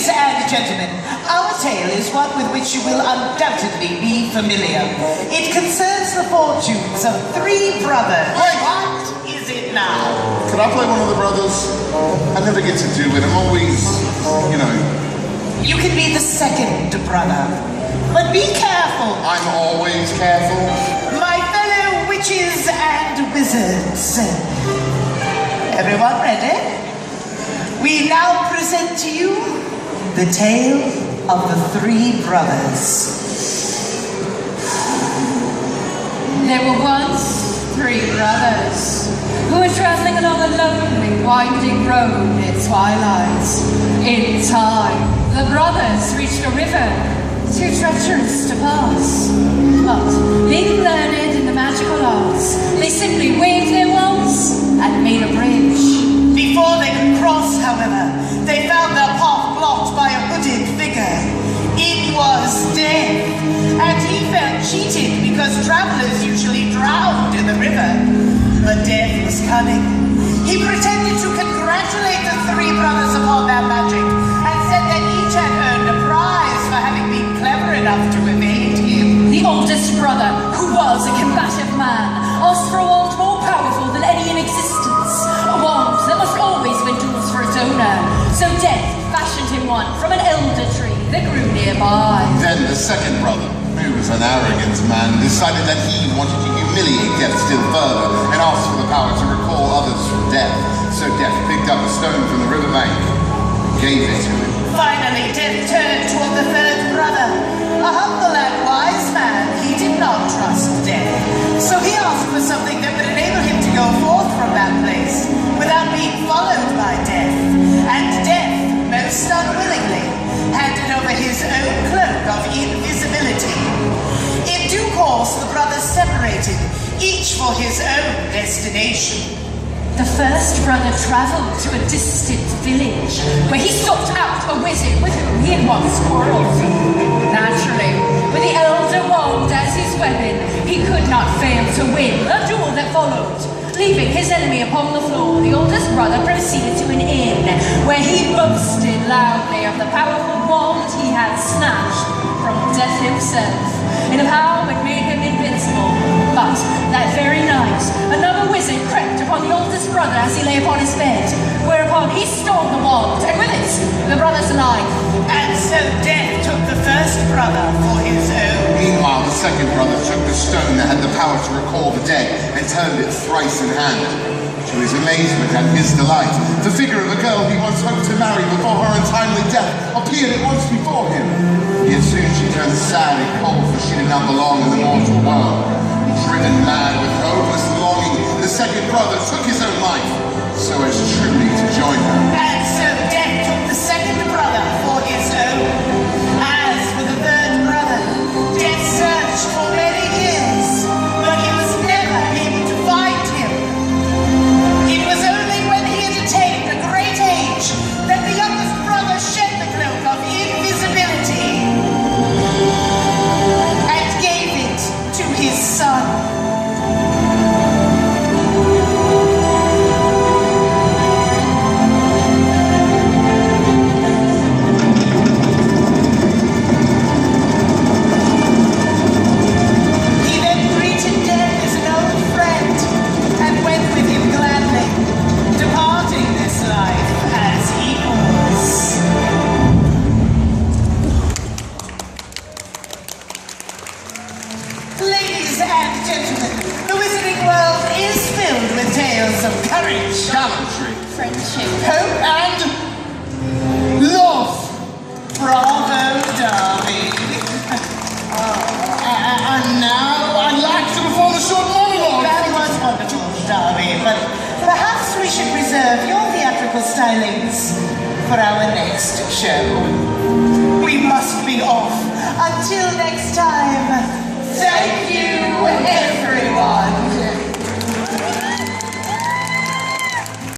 Ladies and gentlemen, our tale is one with which you will undoubtedly be familiar. It concerns the fortunes of three brothers. Wait! What is it now? Can I play one of the brothers? I never get to do it. I'm always, you know... You can be the second brother, but be careful. I'm always careful. My fellow witches and wizards. Everyone ready? We now present to you the tale of the three brothers. There were once three brothers who were traveling along a lonely, winding road near twilight. In time, the brothers reached a river too treacherous to pass. But, being learned in the magical arts, they simply waved their wands and made a bridge. Before they could cross, however, they found their path blocked by a hooded figure. It was Death, and he felt cheated because travelers usually drowned in the river. But Death was cunning. He pretended to congratulate the three brothers upon their magic, and said that each had earned a prize for having been clever enough to evade him. The oldest brother, who was a combative man, asked for a wand more powerful than any in existence. A wand that must always win duels for its owner. So Death fashioned him one from an elder tree that grew nearby. Then the second brother, who was an arrogant man, decided that he wanted to humiliate Death still further and asked for the power to recall others from death. So Death picked up a stone from the riverbank and gave it to him. Finally, Death turned toward the third brother. A humble and wise man, he did not trust Death. So he asked for something that would enable him to go forth from that place without being followed by Death. And Death, most unwillingly, handed over his own cloak of invisibility. In due course, the brothers separated, each for his own destination. The first brother travelled to a distant village, where he sought out a wizard with whom he had once quarrelled. Naturally, with the elder wand as his weapon, he could not fail to win the duel that followed. Leaving his enemy upon the floor, the oldest brother proceeded to an inn, where he boasted loudly of the powerful wand he had snatched from Death himself, and of how it made him invincible. But that very night, another wizard crept upon the oldest brother as he lay upon his bed, whereupon he stole the wand, and with it, the brother's life. And so Death took the first brother for his own. Meanwhile, the second brother took the stone that had the power to recall the dead and turned it thrice in hand. To his amazement and his delight, the figure of a girl he once hoped to marry before her untimely death appeared at once before him. Yet soon she turned sad and cold, for she did not belong in the mortal world. Driven mad with hopeless longing, the second brother took his own life, so as truly to join her. And so Death took the second brother for his own. As for the third brother, Death searched for many years, but he was never able to find him. It was only when he had attained a great age that the youngest brother shed the cloak of invisibility and gave it to his son. Of courage, Gallantry, Friendship, hope, and love. Bravo, Darby. And now I'd like to perform a short monologue. That was wonderful, Darby, but perhaps we should reserve your theatrical stylings for our next show. We must be off. Until next time, thank you.